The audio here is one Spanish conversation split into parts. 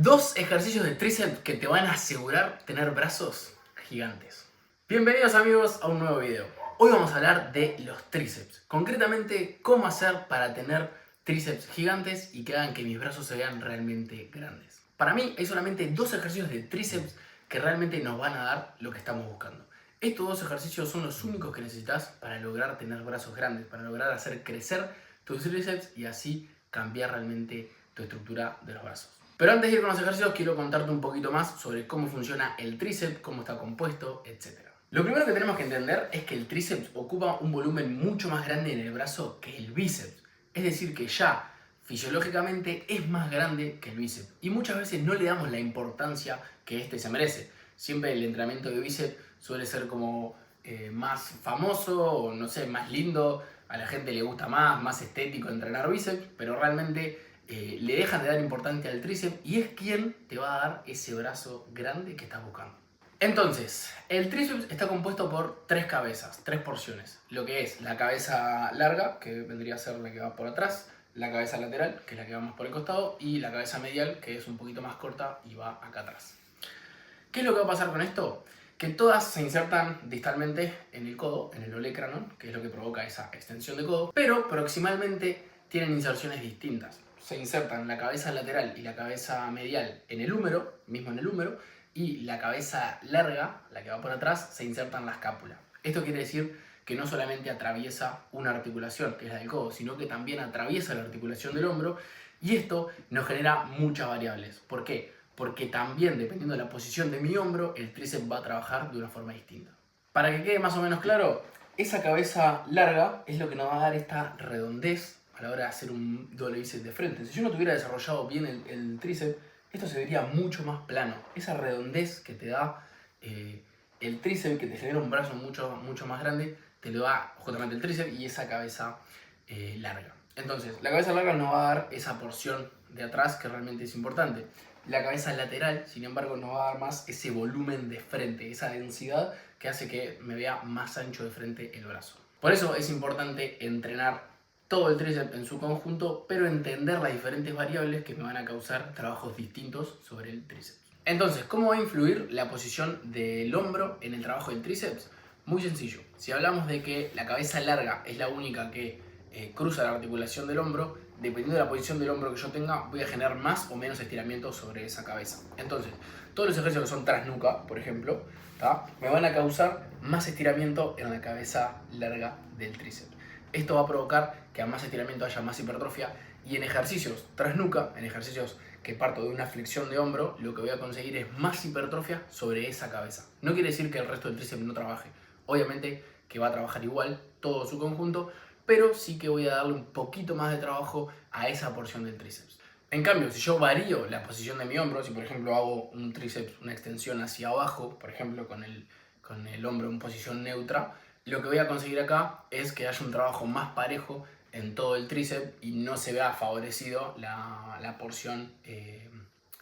Dos ejercicios de tríceps que te van a asegurar tener brazos gigantes. Bienvenidos amigos a un nuevo video. Hoy vamos a hablar de los tríceps. Concretamente, cómo hacer para tener tríceps gigantes y que hagan que mis brazos se vean realmente grandes. Para mí hay solamente dos ejercicios de tríceps que realmente nos van a dar lo que estamos buscando. Estos dos ejercicios son los únicos que necesitas para lograr tener brazos grandes, para lograr hacer crecer tus tríceps y así cambiar realmente tu estructura de los brazos. Pero antes de ir con los ejercicios, quiero contarte un poquito más sobre cómo funciona el tríceps, cómo está compuesto, etc. Lo primero que tenemos que entender es que el tríceps ocupa un volumen mucho más grande en el brazo que el bíceps. Es decir, que ya fisiológicamente es más grande que el bíceps. Y muchas veces no le damos la importancia que este se merece. Siempre el entrenamiento de bíceps suele ser como más famoso o no sé, más lindo. A la gente le gusta más estético entrenar bíceps, pero realmente le dejan de dar importancia al tríceps y es quien te va a dar ese brazo grande que estás buscando. Entonces, el tríceps está compuesto por tres cabezas, tres porciones. Lo que es la cabeza larga, que vendría a ser la que va por atrás, la cabeza lateral, que es la que vamos por el costado, y la cabeza medial, que es un poquito más corta y va acá atrás. ¿Qué es lo que va a pasar con esto? Que todas se insertan distalmente en el codo, en el olecranon, que es lo que provoca esa extensión de codo, pero proximalmente tienen inserciones distintas. Se insertan la cabeza lateral y la cabeza medial en el húmero, mismo en el húmero, y la cabeza larga, la que va por atrás, se inserta en la escápula. Esto quiere decir que no solamente atraviesa una articulación, que es la del codo, sino que también atraviesa la articulación del hombro, y esto nos genera muchas variables. ¿Por qué? Porque también, dependiendo de la posición de mi hombro, el tríceps va a trabajar de una forma distinta. Para que quede más o menos claro, esa cabeza larga es lo que nos va a dar esta redondez a la hora de hacer un doble bíceps de frente. Si yo no tuviera desarrollado bien el tríceps, esto se vería mucho más plano. Esa redondez que te da el tríceps, que te genera un brazo mucho más grande, te lo da justamente el tríceps y esa cabeza larga. Entonces, la cabeza larga nos va a dar esa porción de atrás que realmente es importante. La cabeza lateral, sin embargo, nos va a dar más ese volumen de frente, esa densidad que hace que me vea más ancho de frente el brazo. Por eso es importante entrenar todo el tríceps en su conjunto, pero entender las diferentes variables que me van a causar trabajos distintos sobre el tríceps. Entonces, ¿cómo va a influir la posición del hombro en el trabajo del tríceps? Muy sencillo. Si hablamos de que la cabeza larga es la única que cruza la articulación del hombro, dependiendo de la posición del hombro que yo tenga, voy a generar más o menos estiramiento sobre esa cabeza. Entonces, todos los ejercicios que son tras nuca, por ejemplo, me van a causar más estiramiento en la cabeza larga del tríceps. Esto va a provocar que a más estiramiento haya más hipertrofia y en ejercicios tras nuca, en ejercicios que parto de una flexión de hombro, lo que voy a conseguir es más hipertrofia sobre esa cabeza. No quiere decir que el resto del tríceps no trabaje. Obviamente que va a trabajar igual todo su conjunto, pero sí que voy a darle un poquito más de trabajo a esa porción del tríceps. En cambio, si yo varío la posición de mi hombro, si por ejemplo hago un tríceps, una extensión hacia abajo, por ejemplo con el hombro en posición neutra, lo que voy a conseguir acá es que haya un trabajo más parejo en todo el tríceps y no se vea favorecido la porción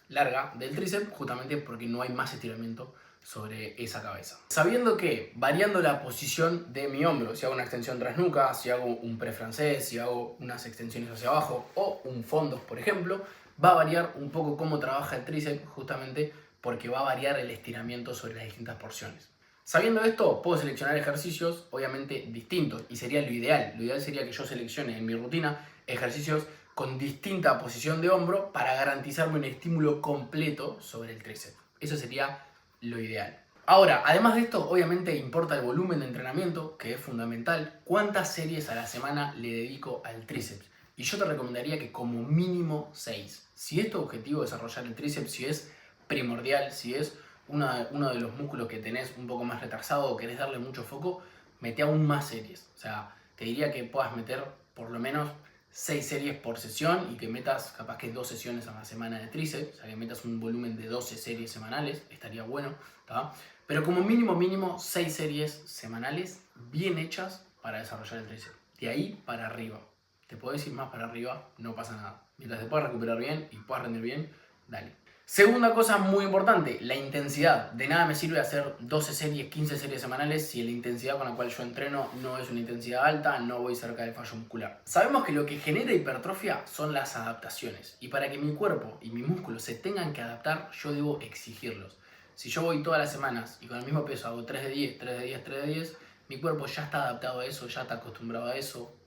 larga del tríceps, justamente porque no hay más estiramiento sobre esa cabeza. Sabiendo que variando la posición de mi hombro, si hago una extensión tras nuca, si hago un pre-francés, si hago unas extensiones hacia abajo o un fondos, por ejemplo, va a variar un poco cómo trabaja el tríceps, justamente porque va a variar el estiramiento sobre las distintas porciones. Sabiendo esto, puedo seleccionar ejercicios obviamente distintos y sería lo ideal. Lo ideal sería que yo seleccione en mi rutina ejercicios con distinta posición de hombro para garantizarme un estímulo completo sobre el tríceps. Eso sería lo ideal. Ahora, además de esto, obviamente importa el volumen de entrenamiento, que es fundamental. ¿Cuántas series a la semana le dedico al tríceps? Y yo te recomendaría que como mínimo 6. Si es tu objetivo desarrollar el tríceps, si es primordial, si es uno de los músculos que tenés un poco más retrasado o querés darle mucho foco, mete aún más series. O sea, te diría que puedas meter por lo menos 6 series por sesión y que metas capaz que 2 sesiones a la semana de tríceps, o sea que metas un volumen de 12 series semanales, estaría bueno, ¿tá? Pero como mínimo 6 series semanales bien hechas para desarrollar el tríceps. De ahí para arriba. Te podés ir más para arriba, no pasa nada. Mientras te puedas recuperar bien y puedas rendir bien, dale. Segunda cosa muy importante, la intensidad. De nada me sirve hacer 12 series, 15 series semanales si la intensidad con la cual yo entreno no es una intensidad alta, no voy cerca del fallo muscular. Sabemos que lo que genera hipertrofia son las adaptaciones, y para que mi cuerpo y mis músculos se tengan que adaptar, yo debo exigirlos. Si yo voy todas las semanas y con el mismo peso hago 3 de 10, 3 de 10, 3 de 10, mi cuerpo ya está adaptado a eso, ya está acostumbrado a eso,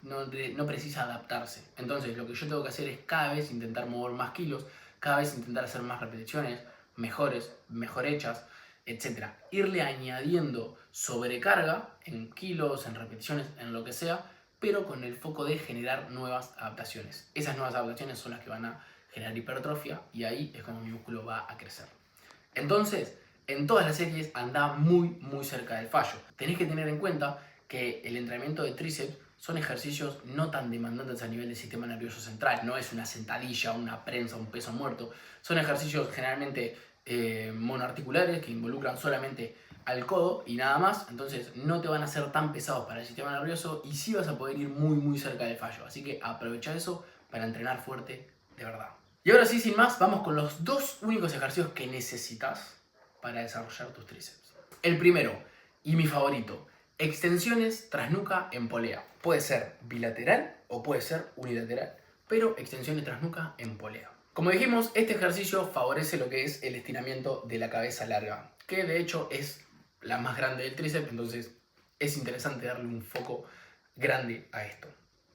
no precisa adaptarse. Entonces lo que yo tengo que hacer es cada vez intentar mover más kilos, cada vez intentar hacer más repeticiones, mejor hechas, etc. Irle añadiendo sobrecarga en kilos, en repeticiones, en lo que sea, pero con el foco de generar nuevas adaptaciones. Esas nuevas adaptaciones son las que van a generar hipertrofia y ahí es como mi músculo va a crecer. Entonces, en todas las series anda muy cerca del fallo. Tenés que tener en cuenta que el entrenamiento de tríceps son ejercicios no tan demandantes a nivel del sistema nervioso central. No es una sentadilla, una prensa, un peso muerto. Son ejercicios generalmente monoarticulares que involucran solamente al codo y nada más. Entonces no te van a ser tan pesados para el sistema nervioso y sí vas a poder ir muy cerca del fallo. Así que aprovecha eso para entrenar fuerte de verdad. Y ahora sí, sin más, vamos con los dos únicos ejercicios que necesitas para desarrollar tus tríceps. El primero, y mi favorito, extensiones tras nuca en polea. Puede ser bilateral o puede ser unilateral, pero extensiones tras nuca en polea. Como dijimos, este ejercicio favorece lo que es el estiramiento de la cabeza larga, que de hecho es la más grande del tríceps, entonces es interesante darle un foco grande a esto.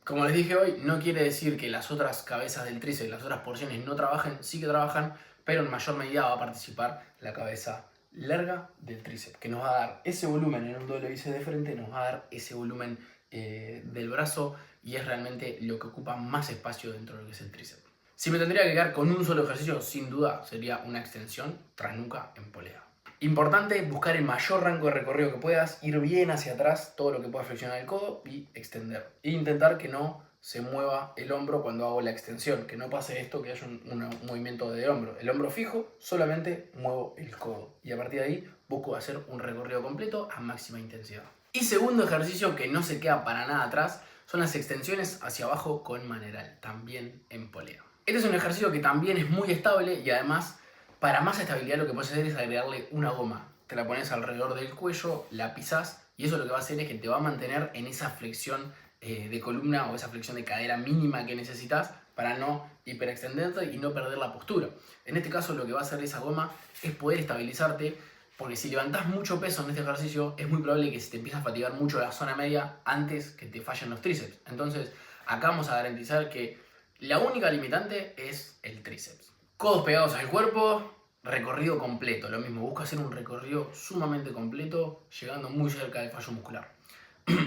Como les dije hoy, no quiere decir que las otras cabezas del tríceps, las otras porciones no trabajen, sí que trabajan, pero en mayor medida va a participar la cabeza larga del tríceps, que nos va a dar ese volumen en un doble bíceps de frente, nos va a dar ese volumen del brazo y es realmente lo que ocupa más espacio dentro de lo que es el tríceps. Si me tendría que quedar con un solo ejercicio, sin duda sería una extensión tras nuca en polea. Importante, buscar el mayor rango de recorrido que puedas, ir bien hacia atrás todo lo que pueda flexionar el codo y extender. E intentar que no se mueva el hombro cuando hago la extensión, que no pase esto, que haya un movimiento de hombro. El hombro fijo, solamente muevo el codo. Y a partir de ahí busco hacer un recorrido completo a máxima intensidad. Y segundo ejercicio que no se queda para nada atrás, son las extensiones hacia abajo con maneral, también en polea. Este es un ejercicio que también es muy estable y además, para más estabilidad lo que puedes hacer es agregarle una goma. Te la pones alrededor del cuello, la pisás y eso lo que va a hacer es que te va a mantener en esa flexión de columna o esa flexión de cadera mínima que necesitas para no hiperextenderte y no perder la postura. En este caso lo que va a hacer esa goma es poder estabilizarte, porque si levantás mucho peso en este ejercicio es muy probable que se te empiece a fatigar mucho la zona media antes que te fallen los tríceps. Entonces acá vamos a garantizar que la única limitante es el tríceps. Codos pegados al cuerpo, recorrido completo. Lo mismo, busca hacer un recorrido sumamente completo, llegando muy cerca del fallo muscular.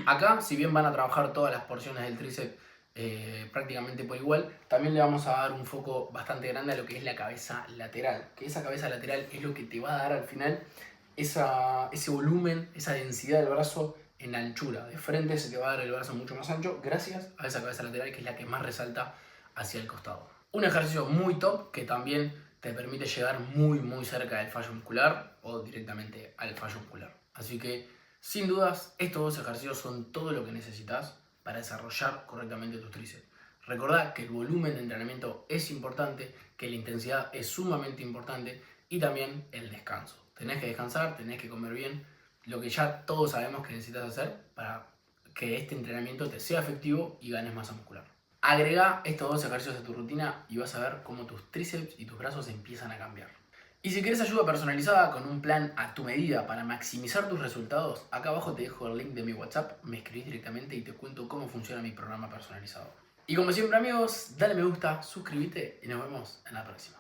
Acá, si bien van a trabajar todas las porciones del tríceps prácticamente por igual, también le vamos a dar un foco bastante grande a lo que es la cabeza lateral. Que esa cabeza lateral es lo que te va a dar al final ese volumen, esa densidad del brazo en anchura. De frente se te va a dar el brazo mucho más ancho gracias a esa cabeza lateral que es la que más resalta hacia el costado. Un ejercicio muy top que también te permite llegar muy cerca del fallo muscular o directamente al fallo muscular. Así que, sin dudas, estos dos ejercicios son todo lo que necesitas para desarrollar correctamente tus tríceps. Recordá que el volumen de entrenamiento es importante, que la intensidad es sumamente importante y también el descanso. Tenés que descansar, tenés que comer bien, lo que ya todos sabemos que necesitas hacer para que este entrenamiento te sea efectivo y ganes masa muscular. Agrega estos dos ejercicios a tu rutina y vas a ver cómo tus tríceps y tus brazos empiezan a cambiar. Y si quieres ayuda personalizada con un plan a tu medida para maximizar tus resultados, acá abajo te dejo el link de mi WhatsApp, me escribís directamente y te cuento cómo funciona mi programa personalizado. Y como siempre amigos, dale me gusta, suscríbete y nos vemos en la próxima.